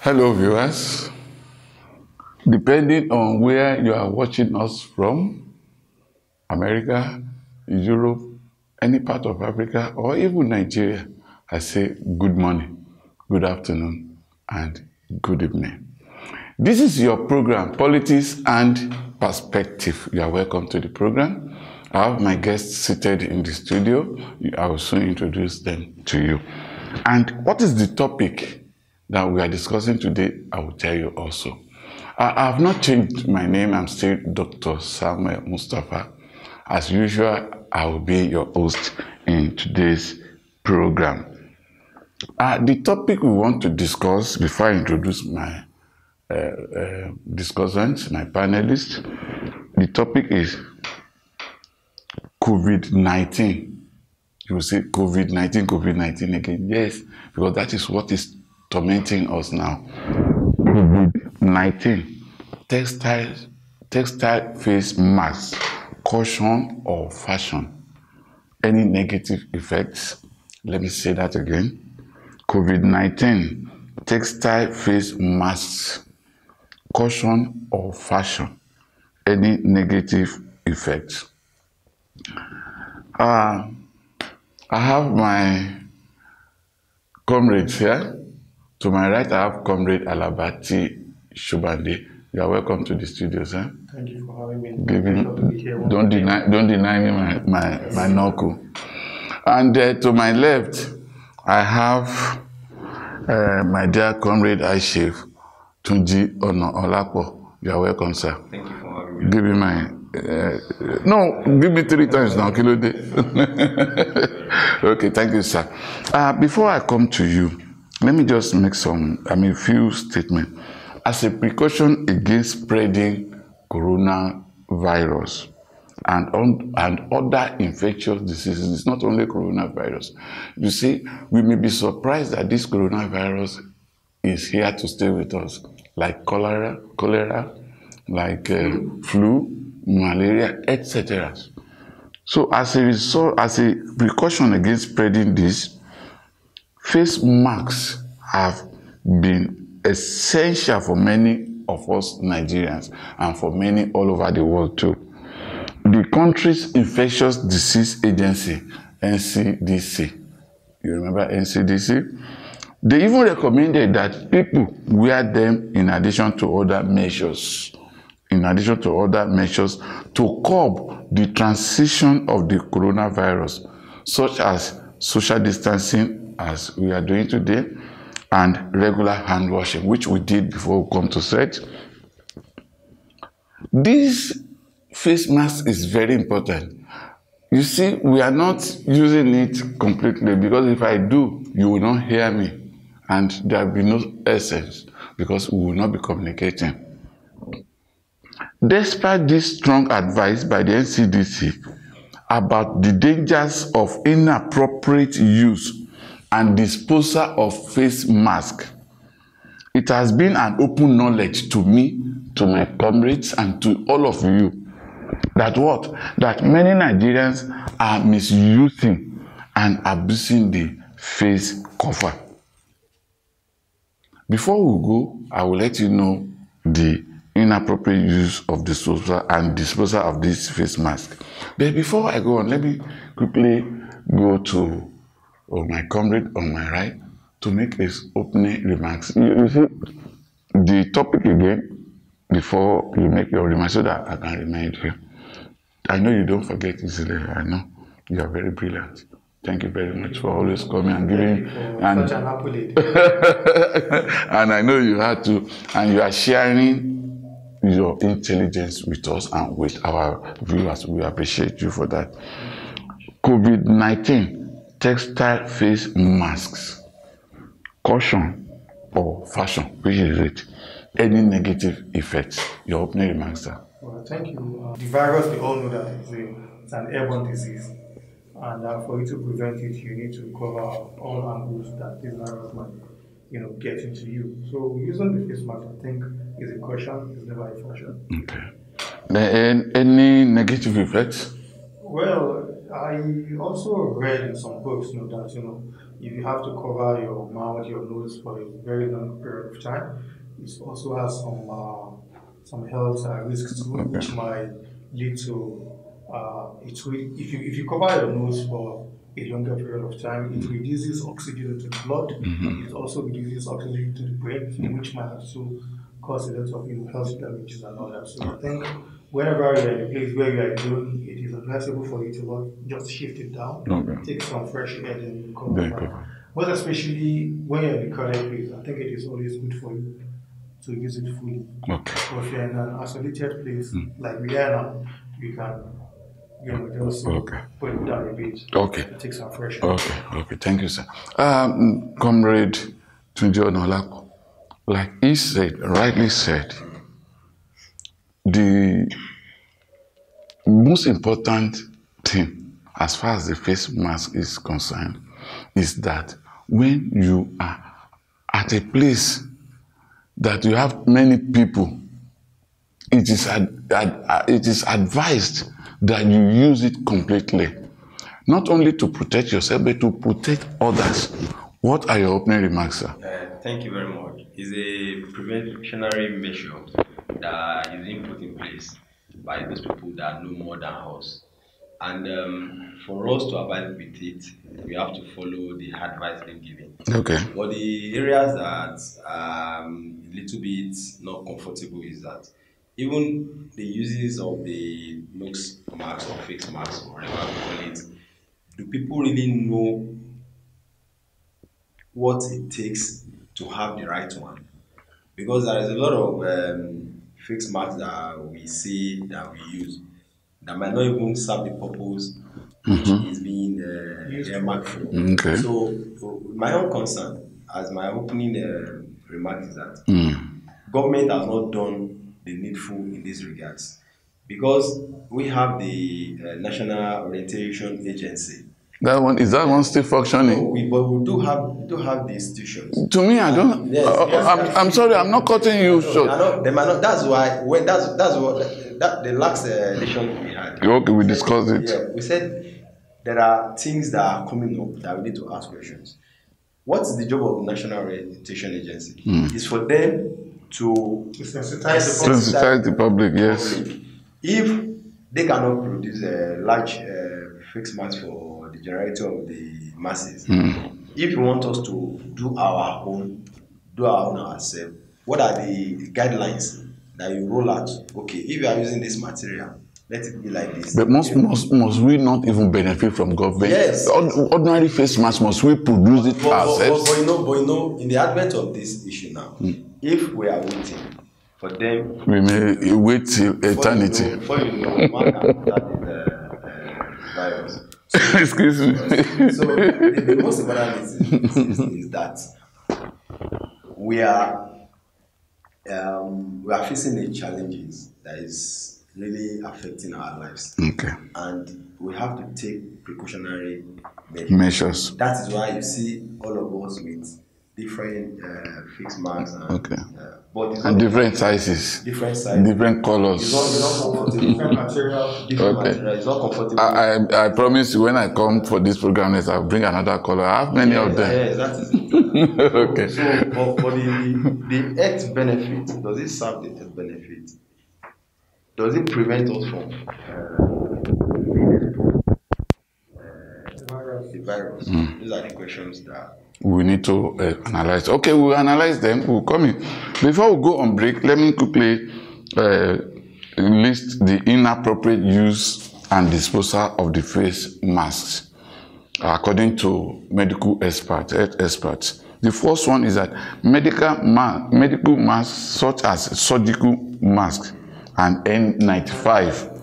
Hello viewers, depending on where you are watching us from, America, Europe, any part of Africa, or even Nigeria, I say good morning, good afternoon, and good evening. This is your program, Politics and Perspective. You are welcome to the program. I have my guests seated in the studio. I will soon introduce them to you. And what is the topic that we are discussing today? I will tell you also. I have not changed my name. I'm still Dr. Samuel Mustapha. As usual, I will be your host in today's program. The topic we want to discuss, before I introduce my discussants, my panelists, the topic is COVID-19. You will say COVID-19, COVID-19 again. Yes, because that is what is tormenting us now. COVID-19, textile face masks, caution or fashion. Any negative effects? Let me say that again. COVID-19, textile face masks, caution or fashion. Any negative effects? I have my comrades here. To my right, I have Comrade ALABA SHOBANDE. You are welcome to the studio, sir. Thank you for having me. Don't deny me my knuckle. And to my left, I have my dear Comrade TUNJI ONAOLAPO. You are welcome, sir. Thank you for having me. Give me my no, give me 3 times now, kilo day. Okay, thank you, sir. Before I come to you, let me just make few statements. As a precaution against spreading coronavirus and other infectious diseases, it's not only coronavirus. You see, we may be surprised that this coronavirus is here to stay with us, like cholera, like flu, malaria, etc. So as a result, as a precaution against spreading this, face masks have been essential for many of us Nigerians and for many all over the world too. The country's infectious disease agency, NCDC, you remember NCDC? They even recommended that people wear them in addition to other measures. To curb the transmission of the coronavirus, such as social distancing, as we are doing today, and regular hand washing, which we did before we come to set. This face mask is very important. You see, we are not using it completely, because if I do, you will not hear me, and there will be no essence, because we will not be communicating. Despite this strong advice by the NCDC about the dangers of inappropriate use and disposal of face masks, it has been an open knowledge to me, to my comrades, and to all of you, that many Nigerians are misusing and abusing the face cover. Before we go, I will let you know the inappropriate use of disposal of this face mask. But before I go on, let me quickly go to my comrade on my right to make his opening remarks. You see the topic again before you make your remarks, so that I can remind you. I know you don't forget easily. I know you are very brilliant. Thank you very much for always coming and giving. And and I know you had to, and you are sharing your intelligence with us and with our viewers. We appreciate you for that. COVID-19, textile face masks, caution or fashion, which is it? Any negative effects? Your opening remarks, sir. Well, thank you. The virus, we all know that it's an airborne disease, and for you to prevent it, you need to cover all angles that this virus might, get into you. So using the face mask, I think, is a caution, is never a fashion. Okay. Any negative effects? Well, I also read in some books, that if you have to cover your mouth, your nose for a very long period of time, it also has some health risks too, which might lead to if you cover your nose for a longer period of time, it reduces oxygen into the blood. It also reduces oxygen into the brain, which might also cause a lot of health damages and all that. So I think whenever you're in a place where you are alone, it is advisable for you to just shift it down, take some fresh air, and you come back. But especially when you're in a crowded place, I think it is always good for you to use it fully. But if you're in an isolated place like we are now, you can just put it down a bit. To take some fresh air. Okay, thank you, sir. Comrade Tunji ONAOLAPO, like he said, rightly said, the most important thing as far as the face mask is concerned is that when you are at a place that you have many people, it is advised that you use it completely, not only to protect yourself, but to protect others. What are your opening remarks, sir? Thank you very much. It's a preventionary measure that is being put in place by those people that know more than us. And for us to abide with it, we have to follow the advice being given. But the areas that are a little bit not comfortable is that even the uses of the looks marks or face masks, or whatever we call it, do people really know what it takes to have the right one? Because there is a lot of face masks that we see, that we use, that might not even serve the purpose which is being earmarked for. So my own concern, as my opening remark, is that government has not done the needful in these regards, because we have the National Orientation Agency. That one is that one still functioning? No, but we do have the institutions. To me, I don't. Yes, I'm sorry, I'm not cutting you short. They might not. That's why when that's what the last edition we had. Okay, we discussed it. Yeah, we said there are things that are coming up that we need to ask questions. What's the job of the National Orientation Agency? It's for them to sensitize the public. Yes. If they cannot produce a large face mask for the generality of the masses, if you want us to do our own ourselves, what are the guidelines that you roll out? Okay, if you are using this material, let it be like this. But must we not even benefit from government? Yes. Ordinary face mask, must we produce it ourselves? But you know, in the advent of this issue now, if we are waiting for them, we may wait till eternity. Before you know, one can start the virus. Excuse me. So the most important thing is that we are facing the challenges that is really affecting our lives. And we have to take precautionary measures. That is why you see all of us with different face masks and different sizes, different colors. It's not comfortable. Different material, It's not comfortable. I promise you, when I come for this program, I'll bring another color. I have many of them. Yes, that is it. Okay. So, for the health benefit, does it serve the health benefit? Does it prevent us from the virus? These are the questions that we need to analyze. Okay, we'll analyze them. We'll come in. Before we go on break, let me quickly list the inappropriate use and disposal of the face masks, according to medical experts, health experts. The first one is that medical masks, such as surgical masks and N95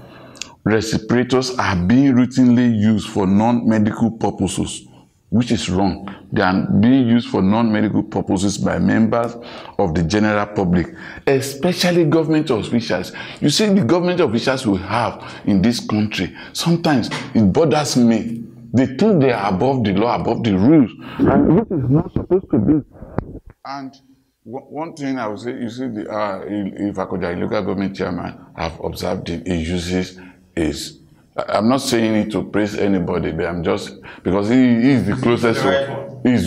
respirators, are being routinely used for non-medical purposes, which is wrong. They are being used for non-medical purposes by members of the general public, especially government officials. You see, the government officials we have in this country, sometimes it bothers me. They think they are above the law, above the rules, and this is not supposed to be. And one thing I would say, you see, Ifako Ijaiye local government chairman, I've observed him, he uses his I'm not saying it to praise anybody, but I'm just, because he is the closest one. He's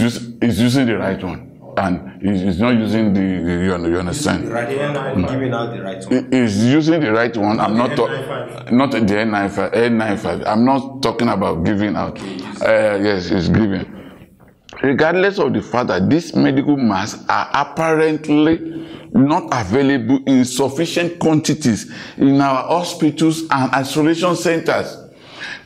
using the right one. And he's not using the, you understand? The right one. Giving out the right one. He's using the right one. I'm not not the N95. I'm not talking about giving out. Yes, he's giving. Regardless of the fact that these medical masks are apparently not available in sufficient quantities in our hospitals and isolation centers.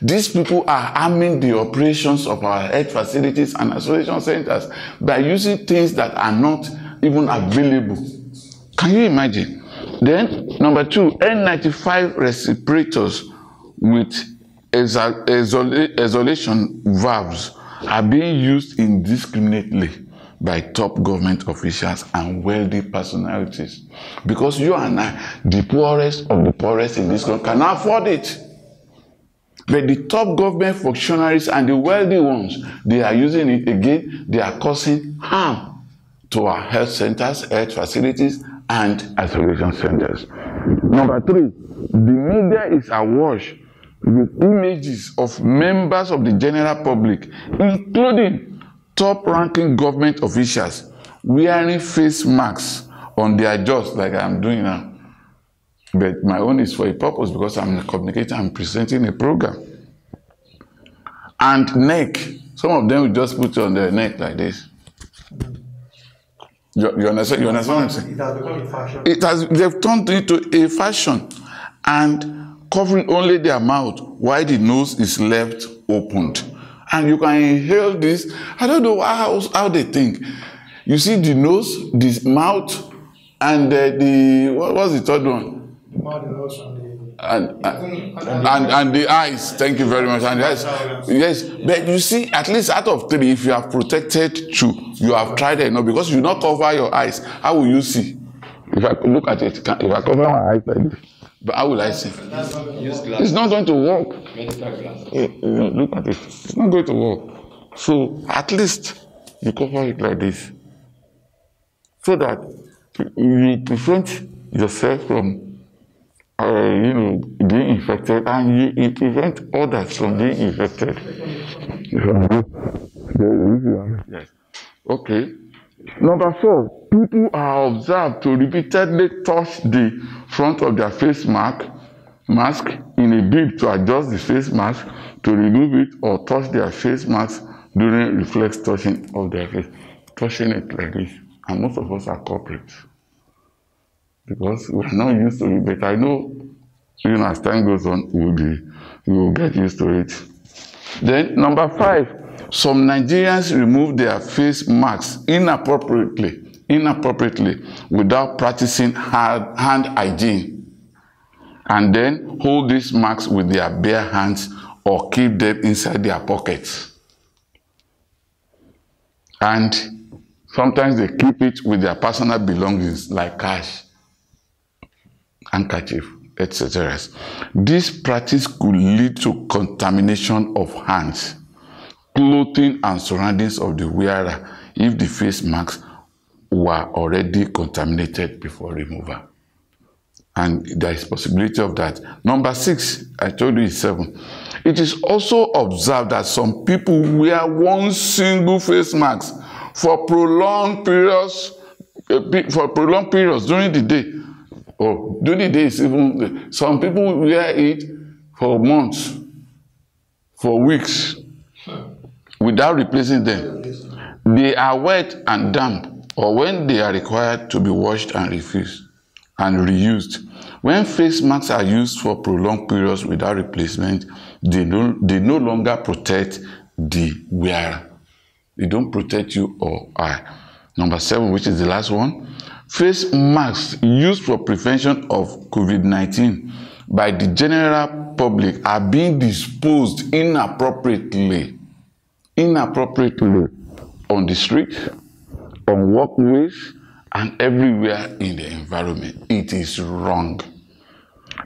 These people are harming the operations of our health facilities and isolation centers by using things that are not even available. Can you imagine? Then, number two, N95 respirators with isolation valves are being used indiscriminately by top government officials and wealthy personalities. Because you and I, the poorest of the poorest in this country, cannot afford it. But the top government functionaries and the wealthy ones, they are using it again. They are causing harm to our health centers, health facilities, and isolation centers. Number three, the media is awash with images of members of the general public, including top-ranking government officials, wearing face masks on their jaws, like I'm doing now. But my own is for a purpose, because I'm communicating, I'm presenting a program. And neck, some of them will just put it on their neck like this. You understand? You understand what I'm saying? It has become a fashion. They've turned it into a fashion, and covering only their mouth while the nose is left opened. And you can inhale this. I don't know how they think. You see the nose, the mouth, and what's the third one? The mouth, the nose, and the eyes. Thank you very much. And the eyes. Yes, but you see, at least out of three, if you have protected two, you have tried it, no, because you not cover your eyes. How will you see? If I look at it, if I cover my eyes like this, but how will I see? It's not going to work. Look at it. It's not going to work. So at least you cover it like this, so that you prevent yourself from being infected, and you prevent others from being infected. Yes. Okay. Number four, people are observed to repeatedly touch the front of their face mask in a bid to adjust the face mask, to remove it, or touch their face mask during reflex touching of their face. Touching it like this. And most of us are culprits, because we are not used to it. But I know, as time goes on, we will get used to it. Then, number five, some Nigerians remove their face masks inappropriately without practicing hand hygiene, and then hold these masks with their bare hands or keep them inside their pockets. And sometimes they keep it with their personal belongings like cash, handkerchief, etc. This practice could lead to contamination of hands, clothing, and surroundings of the wearer if the face masks were already contaminated before removal. And there is possibility of that. Number six, I told you, is 7. It is also observed that some people wear one single face mask for prolonged periods during the day. Or during the day is even, some people wear it for months, for weeks, without replacing them. They are wet and damp, or when they are required to be washed and reused. When face masks are used for prolonged periods without replacement, they no longer protect the wearer. They don't protect you or I. Number 7, which is the last one. Face masks used for prevention of COVID-19 by the general public are being disposed inappropriately on the street, on walkways, and everywhere in the environment. It is wrong.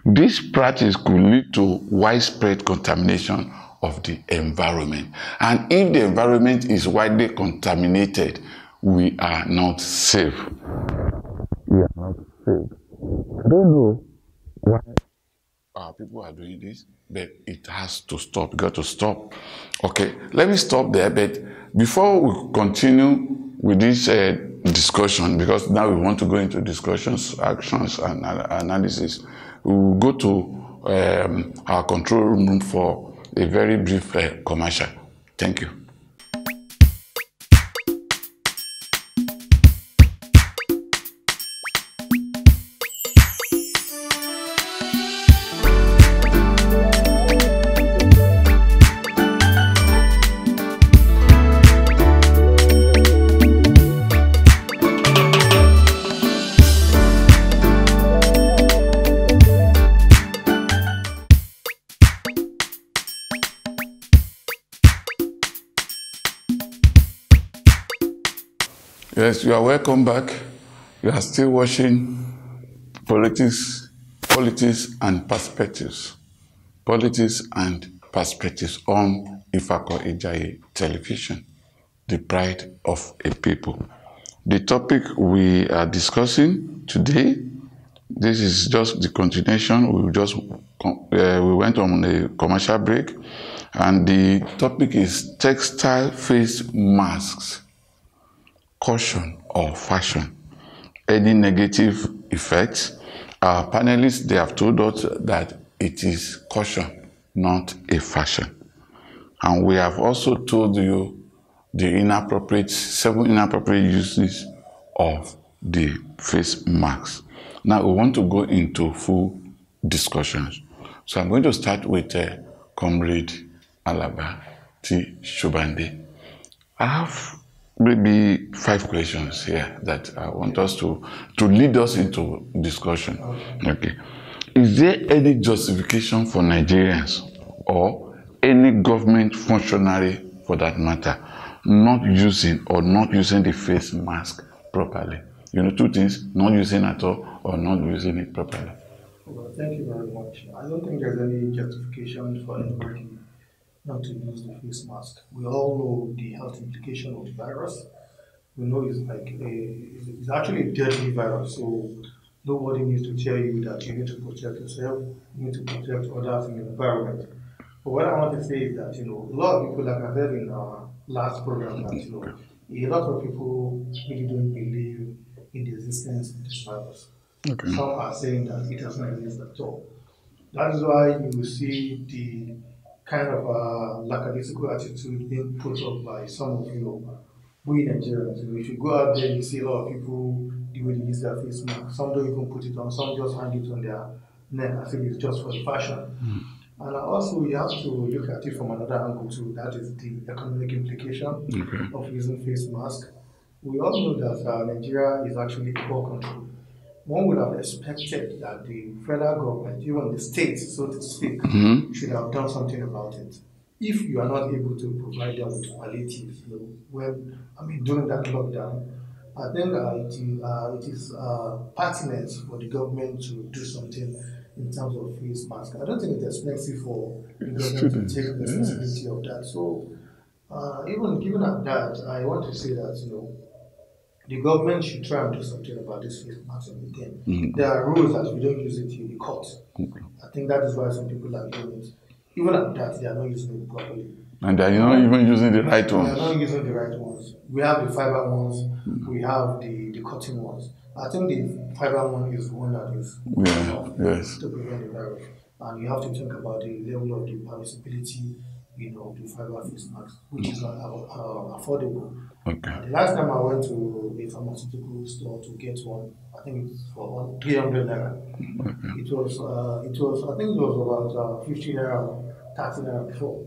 This practice could lead to widespread contamination of the environment. And if the environment is widely contaminated, we are not safe. We are not safe. I don't know why our people are doing this, but it has to stop. Got to stop. Okay, let me stop there. But before we continue with this discussion, because now we want to go into discussions, actions, and analysis, we will go to our control room for a very brief commercial. Thank you. Yes, you are welcome back. You are still watching Politics and Perspectives. Politics and Perspectives on Ifako Ijaiye Television, the pride of a people. The topic we are discussing today, this is just the continuation. We went on a commercial break, and the topic is textile face masks. Caution or fashion. Any negative effects? Our panelists, they have told us that it is caution, not a fashion. And we have also told you the seven inappropriate uses of the face masks. Now we want to go into full discussions. So I'm going to start with Comrade ALABA T. SHOBANDE. I have maybe 5 questions here that I want us to lead us into discussion. Okay. Is there any justification for Nigerians or any government functionary for that matter not using the face mask properly? You know, 2 things, not using at all or not using it properly. Well, thank you very much. I don't think there's any justification for anybody not to use the face mask. We all know the health implication of the virus. We know it's actually a deadly virus, so nobody needs to tell you that you need to protect yourself, you need to protect others in the environment. But what I want to say is that, a lot of people, like I said in our last program, that, a lot of people really don't believe in the existence of this virus. Okay. Some are saying that it doesn't exist at all. That is why you will see the kind of lackadaisical attitude being put up by some of we Nigerians. If you go out there, you see a lot of people, the way they use their face mask. Some don't even put it on, some just hang it on their neck. I think it's just for the fashion. And also, you have to look at it from another angle too. That is the economic implication of using face mask. We all know that Nigeria is actually a poor country. One would have expected that the federal government, even the states, so to speak, should have done something about it. If you are not able to provide them with palliatives, during that lockdown, I think it is pertinent for the government to do something in terms of face mask. I don't think it's expensive for the government to take the responsibility of that. So, even given at that, I want to say that the government should try and do something about this face mask again. There are rules that if you don't use it, you'll be caught. I think that is why some people are doing it. Even at that, they are not using it properly. And they are not even using the right ones. They are not using the right ones. We have the fiber ones, we have the cotton ones. I think the fiber one is the one that is to prevent the virus. And you have to think about the level of the permissibility, the fiber face mask, which is not affordable. Okay. The last time I went to a pharmaceutical store to get one, I think it's for 300 naira. Okay. It was I think it was about 50 naira, 30 naira before.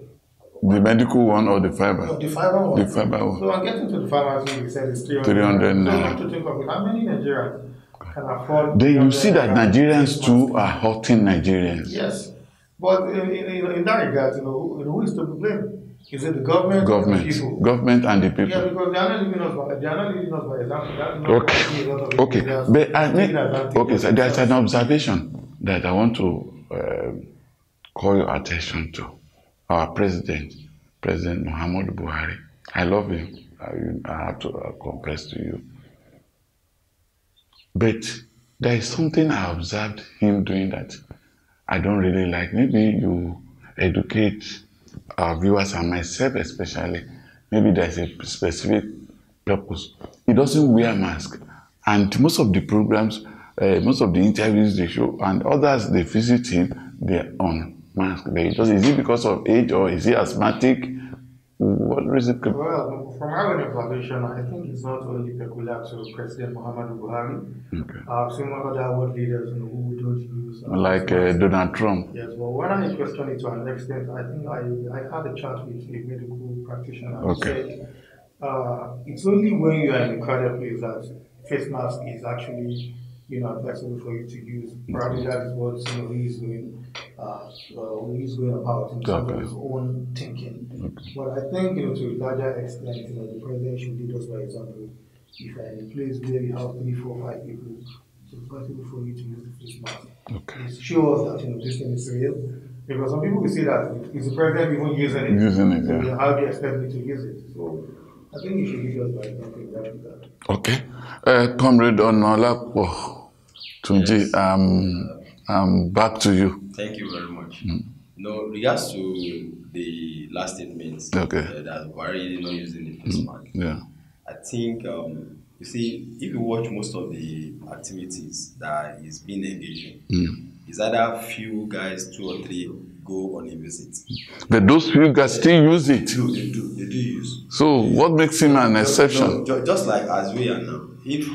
The medical one or the fiber? No, the fiber one. The fiber one. So I'm getting to the pharmacy, he said it's 300 naira. So I have to think of it. How many Nigerians can afford? Then you see that Nigerians too are hurting Nigerians. Yes. But in that regard, who is to be blamed? Is it the government? Government. Or the people? Government and the people. Yeah, because they are not leading us by example. Okay. So there's an observation that I want to call your attention to. Our President Muhammadu Buhari. I love him. I have to confess to you. But there is something I observed him doing that I don't really like. Maybe you educate our viewers and myself especially. Maybe there's a specific purpose. He doesn't wear a mask. And most of the programs, most of the interviews they show, and others they visit him, they're on mask. Is it because of age or is he asthmatic? What reason? Well, from our observation, I think it's not only peculiar to President Muhammadu Buhari. Okay. I've seen other world leaders who don't use like Donald Trump. Yes, well, when I question it to an extent, I think I had a chat with a medical practitioner who said it's only when you are in a crowded place that face mask is actually advisable for you to use. Probably that is what he's going about in terms of his own thinking. But I think to a larger extent, the president should lead us by example. If you're in a place where you have 3, 4, 5 people, it's advisable for you to use the face mask. It shows that this thing is real. Because some people will say that is the president even using it? How do you expect me to use it? So I think you should lead us by example in that regard. Okay. Comrade ONAOLAPO, TUNJI, I'm back to you. Thank you very much. Regards to the last statement, that Buhari not using the face mask. I think you see, if you watch most of the activities that is being engaged in, is either few guys, 2 or 3 go on a visit. But those few guys still use it. They do use. So what makes him an exception? No, just like as we are now. If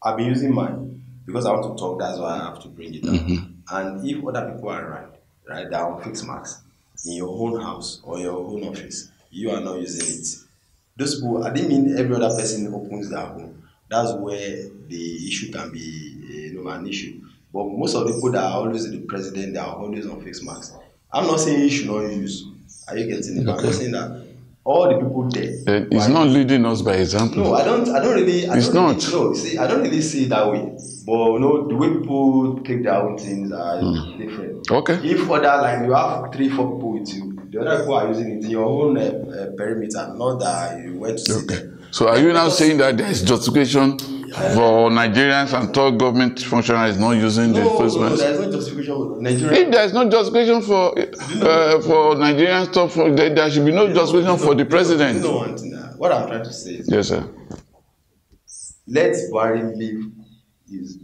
I've been using mine because I want to talk. That's why I have to bring it up. And if other people are right, they're on face masks in your own house or your own office, you are not using it. Those people, I didn't mean every other person opens their home. That's where the issue can be an issue. But most of the people that are always the president, they are always on face masks. I'm not saying you should not use. Are you getting it? I'm just saying that all the people there. He's not leading us by example. No, I don't really. It's not. No, see, I don't really see it that way. But the way people take their own things are different. Okay. If other you have 3, 4 people with you, the other people are using it in your own perimeter, not that you went to sit there. So are you now saying that there is justification for Nigerians and top government functionaries not using the face mask? No, there is no justification for Nigerians. If there is no justification for Nigerian stuff, there should be no justification for the president. You know one thing. What I'm trying to say is, yes, sir. Let Buhari leave his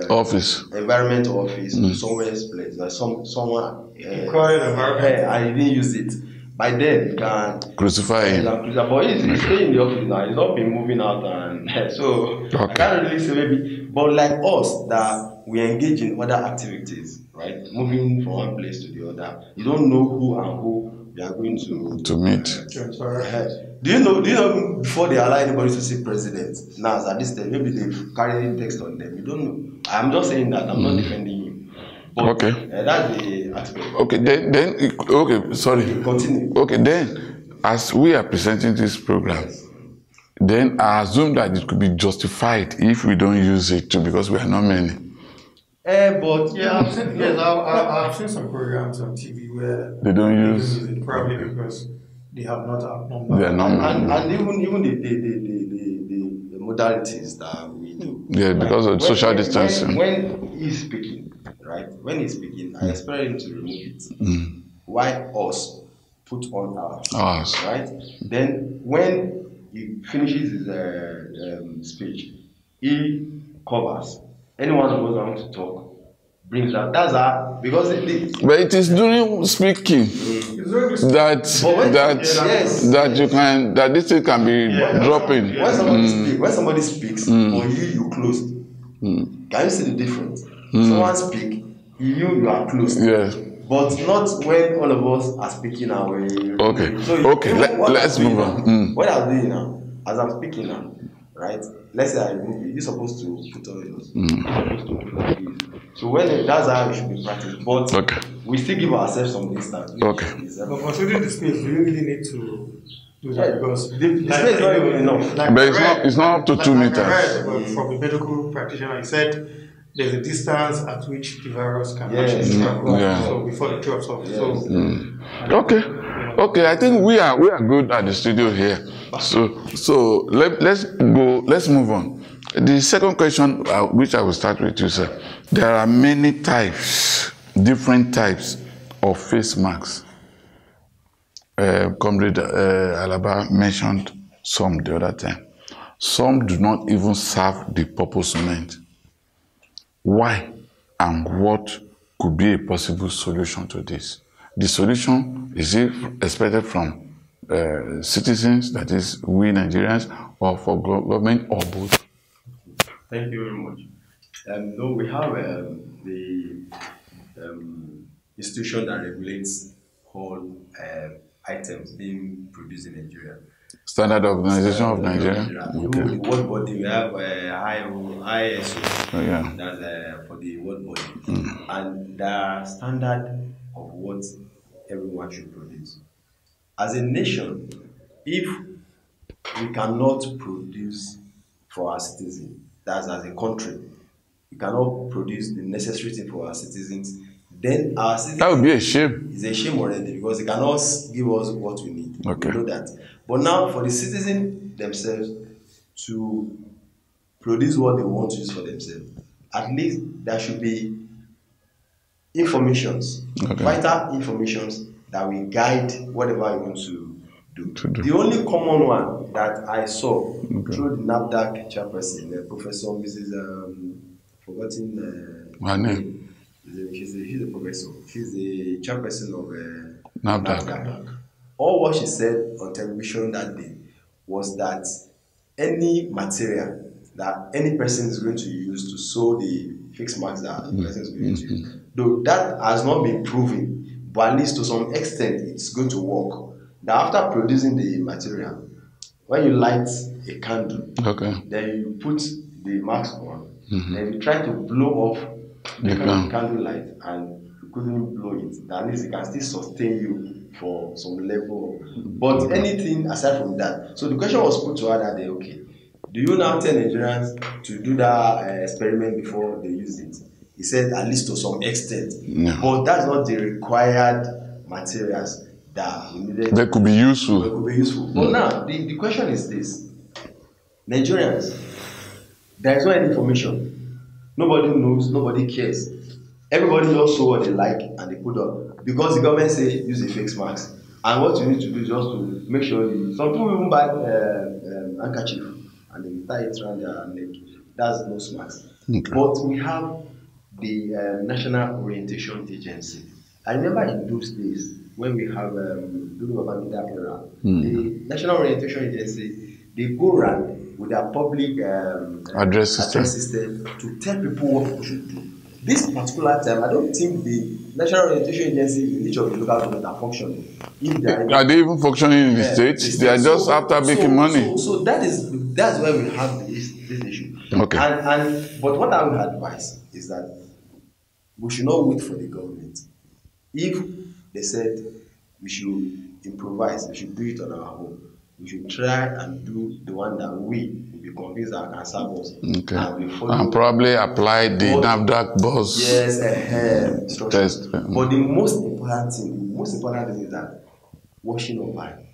office, environment office, somewhere place, like someone I didn't use it. By then, you can crucify him. But he's staying in the office now. He's not been moving out, and so I can't really say maybe. But like us, that we engage in other activities, right? Moving from one place to the other, you don't know who and who we are going to meet. Do you know before they allow anybody to see president? Now, at this time, maybe they've carried text on them. You don't know. I'm just saying that. I'm not defending you. But, that's the aspect. Okay, sorry. Continue. Okay, then, as we are presenting this program, then I assume that it could be justified if we don't use it too, because we are not many. But I've seen some programs on TV where they don't use it, probably because they have not outnumbered. They are not and even the modalities that we do. Yeah, because of social distancing. When he's speaking, right? When he's speaking, I expect him to remove it. Why us put on ours? Right? Then when he finishes his speech, he covers. Anyone who goes on to talk brings that. That's how, because but it is during speaking that this thing can be dropping. When somebody speaks, or you closed. Can you see the difference? Someone speak, you are closed. Yeah. But not when all of us are speaking our way. Okay. So Let's move on. What I'm doing now, as I'm speaking now, right? Let's say I remove it. You're supposed to put on yours. You're supposed to put on yours. So that's how it should be practiced. But we still give ourselves some distance. But considering the space, we really need to do that because the space is not even enough. But it's not up to 2 meters. From a medical practitioner, he said there's a distance at which the virus can actually travel. So before it drops off. Okay, I think we are good at the studio here. So let's move on. The second question, which I will start with, you sir, there are many types, different types of face masks. Comrade ALABA mentioned some the other time. Some do not even serve the purpose meant. Why and what could be a possible solution to this? The solution is expected from citizens, that is, we Nigerians, or for government, or both? Thank you very much. No, we have the institution that regulates all items being produced in Nigeria. Standard Organization of Nigeria. Okay. The world body, we have ISO, that's for the world body, and the standard of what everyone should produce. As a nation, if we cannot produce for our citizens, that's as a country, we cannot produce the necessary thing for our citizens, then our citizens... That would be a shame. It's a shame already, because they cannot give us what we need. Okay. We know that. But now, for the citizens themselves to produce what they want to use for themselves, at least there should be informations, vital informations that will guide whatever you want to do. The only common one that I saw through the NAFDAC chairperson, Professor Mrs. Forgotten her name. She's a professor. She's the chairperson of NAFDAC. All what she said on television that day was that any material that any person is going to use to sew the face masks that the person is going to use, though that has not been proven, but at least to some extent it's going to work. Now, after producing the material, when you light a candle, then you put the mask on, then you try to blow off the candle light, and you couldn't blow it. At least it can still sustain you for some level. But anything aside from that, so the question was put to her that day, okay, do you now tell Nigerians to do that experiment before they use it? He said at least to some extent, but that's not the required materials that we needed. That could be useful. That could be useful. But now the question is this: Nigerians, there is no any information. Nobody knows. Nobody cares. Everybody just saw what they like and they put up, because the government say use a face mask. And what you need to do is just to make sure you. Some people even buy handkerchief and they tie it around their neck. That's no mask. But we have the National Orientation Agency. I remember in those days when we have during the era, the National Orientation Agency, they go around with their public address system to tell people what people should do. This particular time, I don't think the National Orientation Agency in each of the local government are functioning. Are they even functioning in the states? They are just after making money. So that's where we have this issue. Okay. But what I would advise is that we should not wait for the government. If they said we should improvise, we should do it on our own, we should try and do the one that we will be convinced that can serve us. And probably apply the NAFDAC boss test. But the most important thing is that washing of hands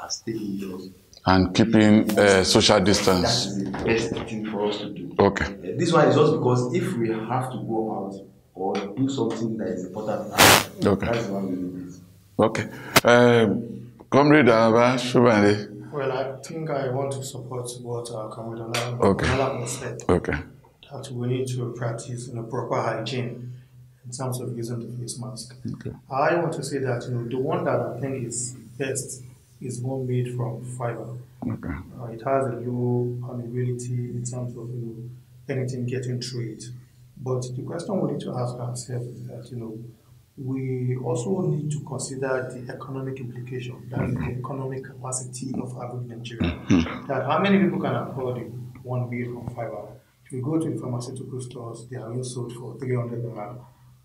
and staying indoors and keeping social distance. That's the best thing for us to do. Okay. This one is just because if we have to go out or do something that is important, that's why we do this. Okay. Comrade ALABA, Shobande. Well, I think I want to support what Comrade ALABA said. Okay. That we need to practice proper hygiene in terms of using the face mask. Okay. I want to say that the one that I think is best is one made from fiber. Okay. It has a low permeability in terms of anything getting through it. But the question we need to ask ourselves is that we also need to consider the economic implication, that is the economic capacity of average Nigeria. That how many people can afford one made from fiber? If you go to the pharmaceutical stores, they are being sold for 300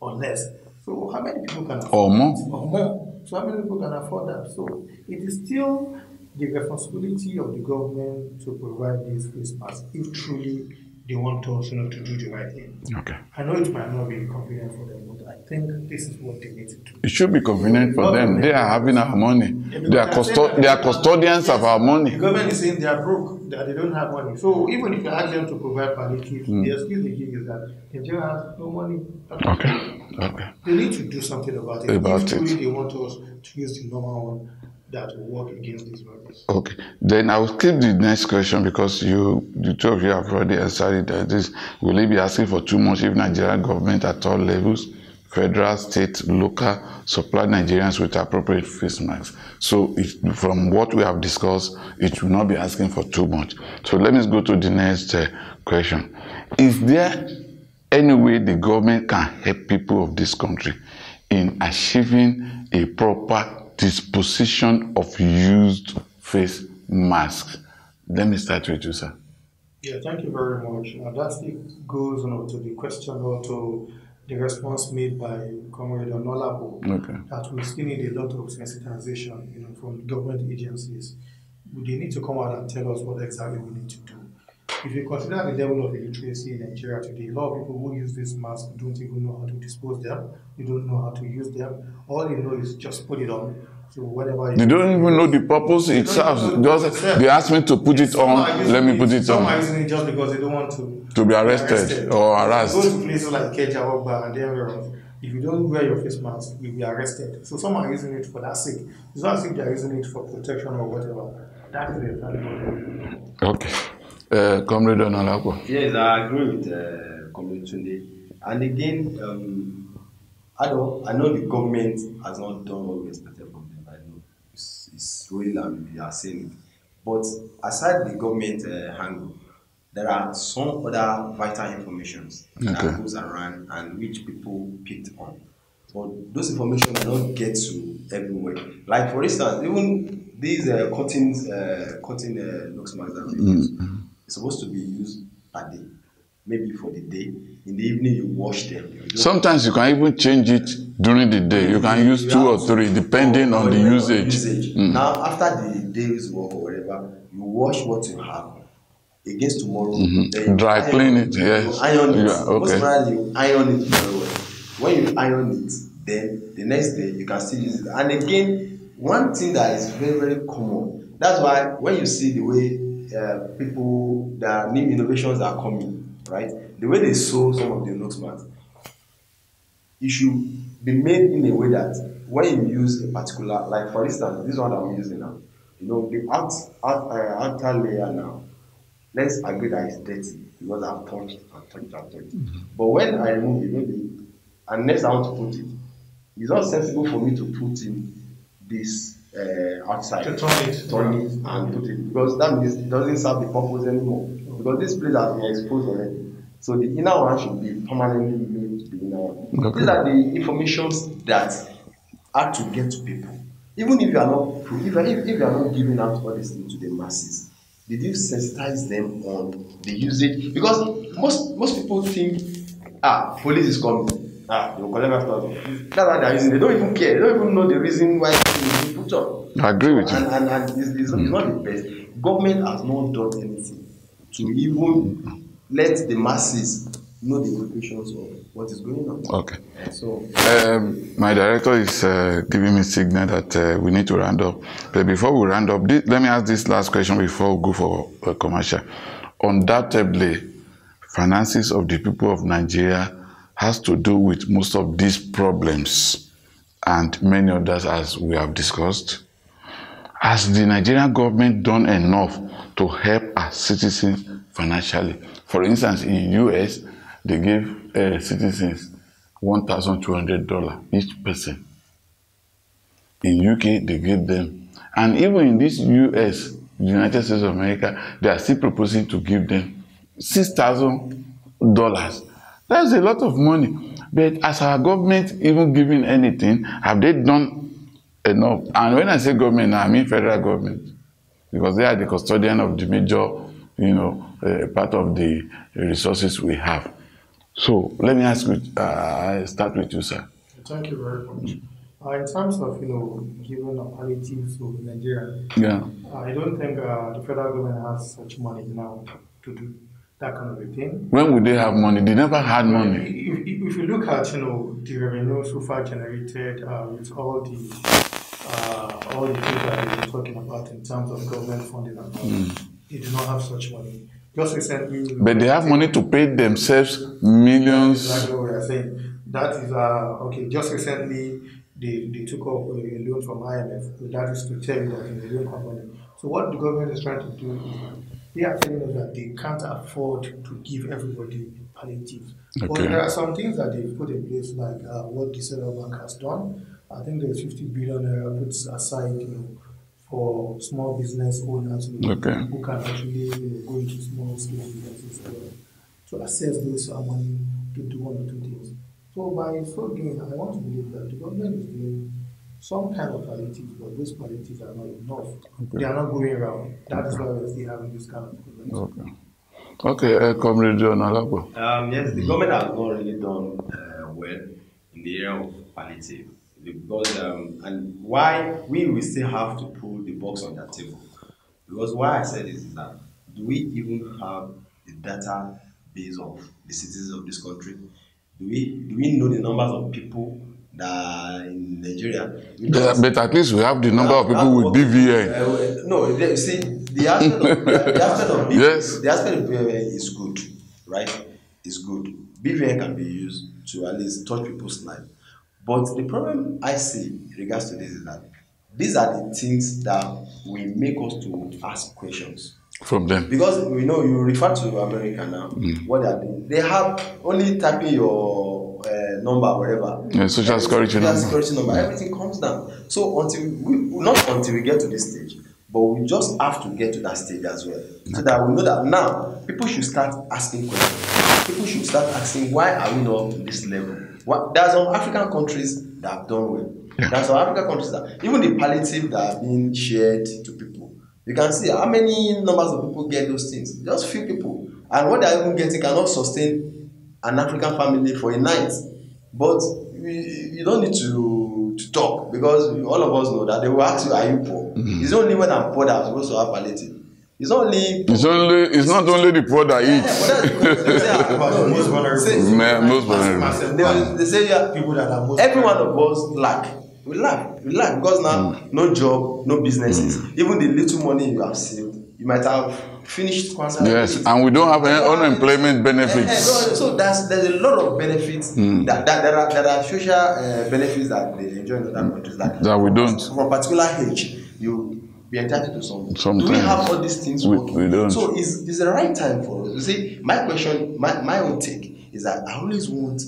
or less. So how many people can afford or more? Or more. So how many people can afford that? So it is still the responsibility of the government to provide these face masks if truly they want us to do the right thing. Okay. I know it might not be convenient for them, but I think this is what they need to do. It should be convenient for them. They are having our money. They are custodians of our money. The government is saying they are broke. that they don't have money. So even if you ask them to provide palliatives, the excuse they give is that Nigeria has no money. Okay. They need to do something about it. If truly they want us to use the normal one that will work against these virus. Okay. Then I will skip the next question because the two of you have already answered it. This will they be asking for too much if Nigerian government at all levels, federal, state, local, supply Nigerians with appropriate face masks? So from what we have discussed, it will not be asking for too much. So let me go to the next question. Is there any way the government can help people of this country in achieving a proper disposition of used face masks? Let me start with you, sir. Yeah, thank you very much. That still goes to the question or to the response made by Comrade ONAOLAPO, that we still need a lot of sensitization, from government agencies. They need to come out and tell us what exactly we need to do. If you consider the level of illiteracy in Nigeria today, a lot of people who use this mask don't even know how to dispose them. They don't know how to use them. All they know is just put it on. So whatever they don't even know the purpose it serves. They ask me to put it on. Let me put it on. Some are using it just because they don't want to be arrested or harassed. Go to places like Keja, Ogba, and everywhere. If you don't wear your face mask, you'll be arrested. So some are using it for that sake. It's not as if they're using it for protection or whatever. That is it. Okay. Comrade ONAOLAPO. Yes, I agree with Comrade Tunji. And again, I know the government has not done what we expected from them. I know it's real and we are saying it. But aside the government angle, there are some other vital informations that goes around and which people picked on. But those information will not get to everywhere. Like for instance, even these cotton nose masks that we use, it's supposed to be used per day. Maybe for the day. In the evening, you wash them. Sometimes you can even change it during the day. You can use 2 or 3 depending on the usage. Now, after the day's work or whatever, you wash what you have. Against tomorrow, then dry clean it. Yes. Iron it. Most of you iron it very well. When you iron it, then the next day you can still use it. And again, one thing that is very, very common. That's why when you see the way the new innovations are coming, right? The way they sew some of the nose masks, it should be made in a way that when you use a particular, like for instance, this one that I'm using now, the outer layer now, let's agree that it's dirty because I've touched. But when I remove it, maybe, and next I want to put it, it's not sensible for me to put in this outside, to turn it and put it, because that means it doesn't serve the purpose anymore. Because this place has been exposed already. So the inner one should be permanently made the inner one. These are the informations that are to get to people. Even if you are not if you are not giving out all these things to the masses, did you sensitize them on the usage? Because most people think, police is coming. They will collect after. That's why they are using. They don't even care. They don't even know the reason why they put on. I agree with you. And it's not the best. Government has not done anything to even let the masses know the implications of what is going on. Okay. So my director is giving me signal that we need to round up. But before we round up, let me ask this last question before we go for a commercial. Undoubtedly, finances of the people of Nigeria has to do with most of these problems and many others, as we have discussed. Has the Nigerian government done enough to help our citizens financially? For instance, in US, they give citizens $1,200 each person. In UK, they give them. And even in this US, United States of America, they are still proposing to give them $6,000. That's a lot of money. But as our government even giving anything, have they done enough? And when I say government, I mean federal government, because they are the custodian of the major, part of the resources we have. So let me ask you, I start with you, sir. Thank you very much. In terms of, giving alternatives to Nigeria, I don't think the federal government has such money now to do that kind of a thing. When would they have money? They never had money. If you look at, the revenue so far generated with all the things that we've been talking about in terms of government funding and all, they do not have such money. Just recently, but they have money to pay themselves millions. Exactly what we are saying. That is okay. Just recently, they took up a loan from IMF. So that is to tell you that in a loan company. So what the government is trying to do is that they are telling us that they can't afford to give everybody palliatives. Okay. But there are some things that they've put in place, like what the central bank has done. I think there's 50 billion put aside, for small business owners who can actually go into small scale businesses to access those money to do one or two things. So by so doing, I want to believe that the government is doing some kind of palliatives, but those palliatives are not enough. They are not going around. That is why we're still having this kind of problem. Okay, Comrade ONAOLAPO. Yes, the government has not really done well in the area of palliative. Because and why we will still have to put the box on their table. Because why I said this is that, do we even have the database of the citizens of this country? Do we know the numbers of people that are in Nigeria? But at least we have the number of people with BVN. No, you see, the aspect of BVN, yes. The aspect of BVN is good, right? It's good. BVN can be used to at least touch people's lives. But the problem I see in regards to this is that these are the things that will make us to ask questions from them. Because we know you refer to America now. What they are doing, they have only typing your number, whatever. Yeah, social security number. Everything comes down. So not until we get to this stage, but we just have to get to that stage as well, so that we know that now people should start asking questions. People should start asking, why are we not to this level? There are some African countries that have done well. Yeah. There are some African countries that, even the palliative that are being shared to people, you can see how many numbers of people get those things. Just few people. And what they are even getting cannot sustain an African family for a night. But you don't need to talk, because all of us know that they will ask you, are you poor? It's only when I'm poor that I'm supposed to have palliative. It's not only the poor that eat. Most vulnerable. Most vulnerable. They say people that are most. Every one of us lack. We lack because now no job, no businesses. Even the little money you have saved, you might have finished sponsor. Yes, and we don't have any unemployment benefits. So there's a lot of benefits that there are social benefits that they enjoy in other countries that we don't. From a particular age, you be entitled to something. Do we have all these things working? We don't. So it's the right time for us. You see, my question, my own take is that I always want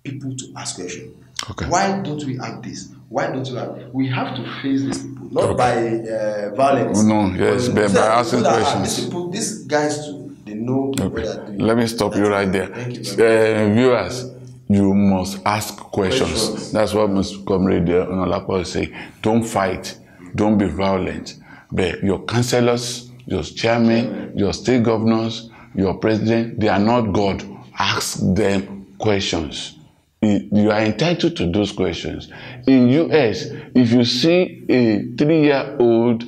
people to ask questions. Okay. Why don't we have this? Why don't we have? We have to face these people, not by violence. No, yes, by asking questions. These guys too, they know what they are doing. Let me stop you right there. Viewers, you must ask questions. That's what Comrade ONAOLAPO is saying. Don't fight. Don't be violent. But your councillors, your chairman, your state governors, your president, they are not God. Ask them questions. You are entitled to those questions. In US, if you see a 3-year-old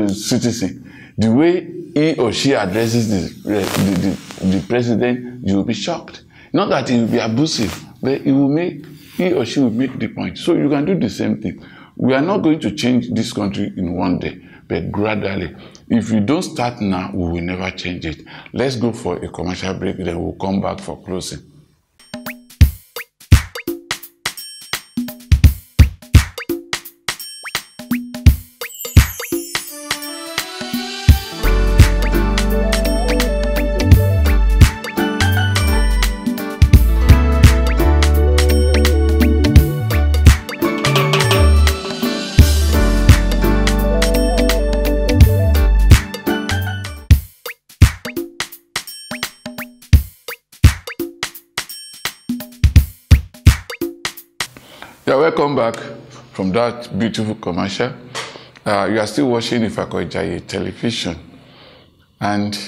citizen, the way he or she addresses the president, you will be shocked. Not that he will be abusive, but he or she will make the point. So you can do the same thing. We are not going to change this country in one day, but gradually. If we don't start now, we will never change it. Let's go for a commercial break, then we'll come back for closing. Yeah, welcome back from that beautiful commercial. You are still watching Ifako Ijaiye television. And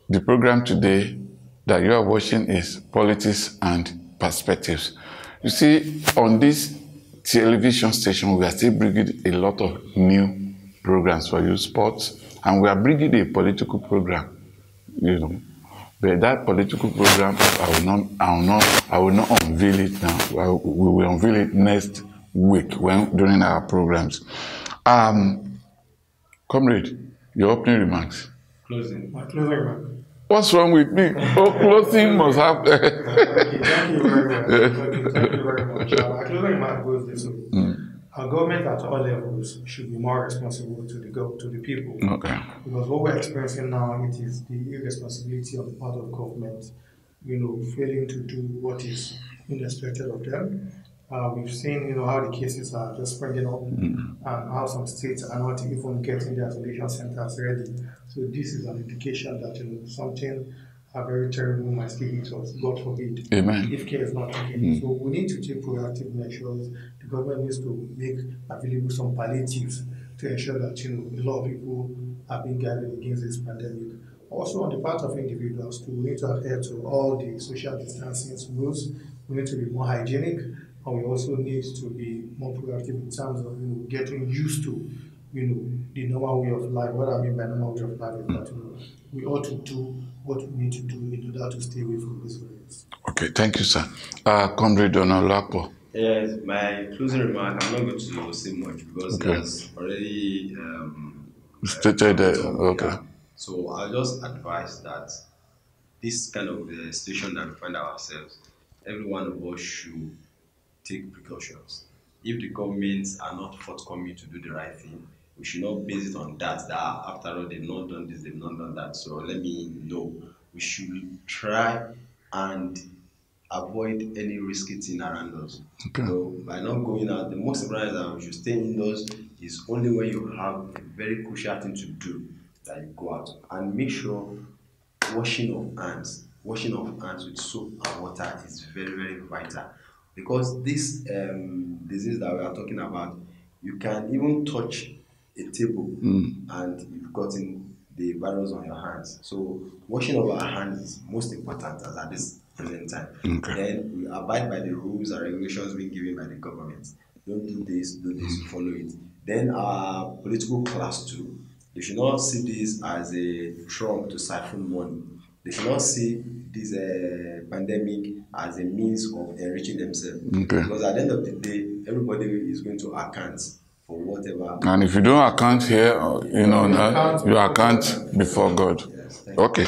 the program today that you are watching is Politics and Perspectives. You see, on this television station, we are still bringing a lot of new programs for you, sports, and we are bringing a political program, you know. But that political program, I will not unveil it now. We will unveil it next week during our programs. Comrade, your opening remarks. Closing. My closing remark. What's wrong with me? Oh, closing must have. Okay, thank you very much. Okay, thank you very much. My closing remark goes this way. Our government at all levels should be more responsible to the people. Okay. Because what we're experiencing now, it is the irresponsibility on the part of government, failing to do what is expected of them. We've seen, how the cases are just springing up, and how some states are not even getting their isolation centers ready. So this is an indication that something very terrible might still hit us. God forbid. Amen. If care is not taken. So we need to take proactive measures. The government needs to make available some palliatives to ensure that a lot of people are being guided against this pandemic. Also, on the part of individuals, too, we need to adhere to all the social distancing rules. We need to be more hygienic. And we also need to be more proactive in terms of getting used to the normal way of life. What I mean by normal way of life is that we ought to do what we need to do in order to stay away from this virus. Okay, thank you, sir. Comrade ONAOLAPO. Yes, my closing remark, I'm not going to say much because there's already stated there. Okay. Yeah. So I'll just advise that this kind of situation that we find ourselves, every one of us should take precautions. If the governments are not forthcoming to do the right thing, we should not base it on that after all they've not done this, they've not done that. So let me know. We should try and avoid any risky thing around us. Okay. So by not going out, the most important is that we should stay indoors. Is only when you have a very crucial thing to do that you go out. And make sure washing of hands with soap and water is very, very vital. Because this disease that we are talking about, you can even touch a table and you've gotten the virus on your hands. So washing of our hands is most important as at this present time. Okay. Then we abide by the rules and regulations being given by the government. Don't do this, follow it. Then our political class too, they should not see this as a trump to siphon money. They should not see this pandemic as a means of enriching themselves. Okay. Because at the end of the day, everybody is going to account for whatever. And if you don't account here, you account before God. Yes, okay.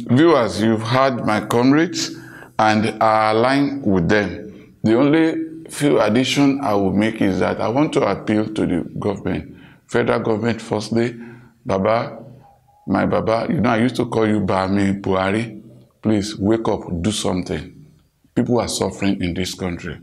Viewers, you've heard my comrades and I align with them. The only few addition I will make is that I want to appeal to the government, federal government firstly. Baba, my Baba, I used to call you Bami Buhari. Please wake up, do something. People are suffering in this country.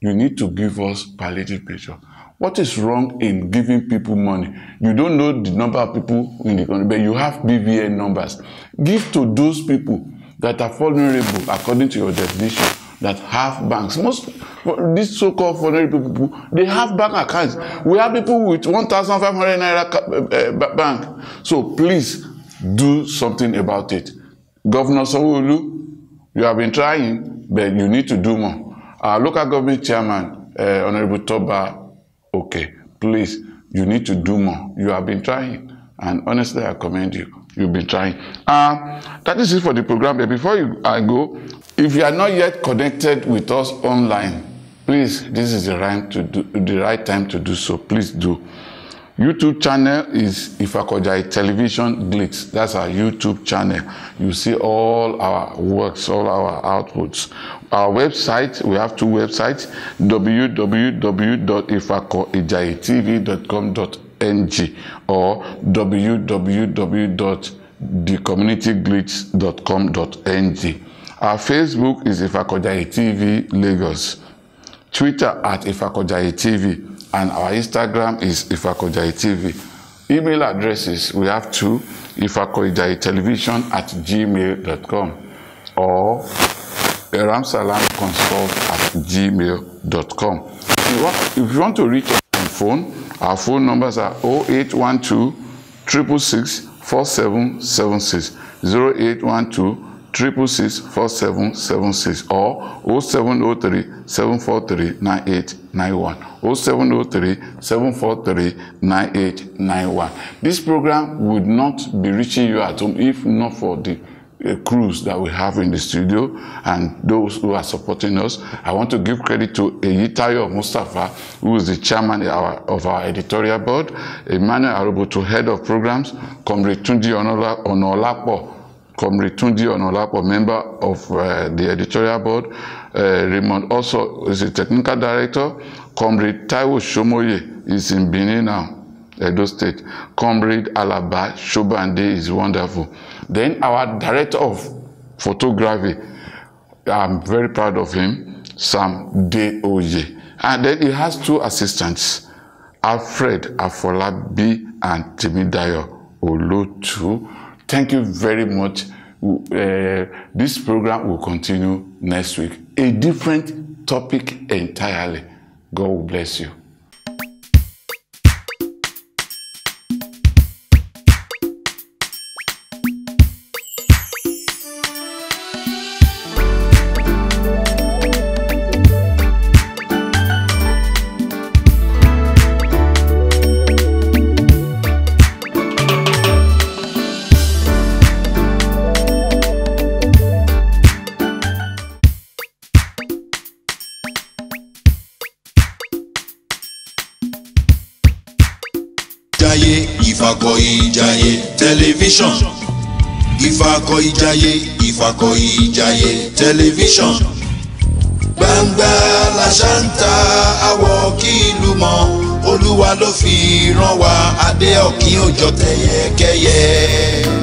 You need to give us palliative measure. What is wrong in giving people money? You don't know the number of people in the country, but you have BVN numbers. Give to those people that are vulnerable, according to your definition, that have banks. Most these so-called vulnerable people, they have bank accounts. We have people with 1,500 naira bank. So please do something about it. Governor Sanwo-Olu, you have been trying, but you need to do more. Our local government chairman, Honorable Toba, okay, please, you need to do more. You have been trying, and honestly, I commend you. You've been trying. That is it for the program. But before I go, if you are not yet connected with us online, please, this is the right time to do so. Please do. YouTube channel is Ifako Ijaiye Television Glitz. That's our YouTube channel. You see all our works, all our outputs. Our website, we have two websites, www.ifakoijayetv.com.ng or www.thecommunityglitz.com.ng. Our Facebook is Ifako Ijaiye TV Lagos. Twitter at Ifako Ijaiye TV. And our Instagram is Ifako Ijaiye TV. Email addresses, we have two, ifakoijayetelevision@gmail.com or ramsalamconsult@gmail.com. If you want to reach us on phone, our phone numbers are 0812 666 4776, 0812 666 4776 or 0703 743 9891, 0703 743 9891. This program would not be reaching you at home if not for the crews that we have in the studio and those who are supporting us. I want to give credit to Ejitayo Mustapha, who is the chairman of our editorial board, Emmanuel Aroboto, head of programs, Comrade TUNJI ONAOLAPO, member of the editorial board. Raymond also is a technical director. Comrade Taiwo Shomoye is in Benin now, Edo State. Comrade ALABA SHOBANDE is wonderful. Then our director of photography, I'm very proud of him, Sam Deoye. And then he has two assistants, Alfred Afolabi and Timidayo Olotu. Thank you very much. This program will continue next week. A different topic entirely. God will bless you. Ifako Ijaiye television. Ifako Ijaiye television. Gbangba la ṣanta àwọ̀ kìlú mọ́. Olúwa ló fi rán wa adé ọ̀kín òjò tẹ̀yẹkẹ́yẹ.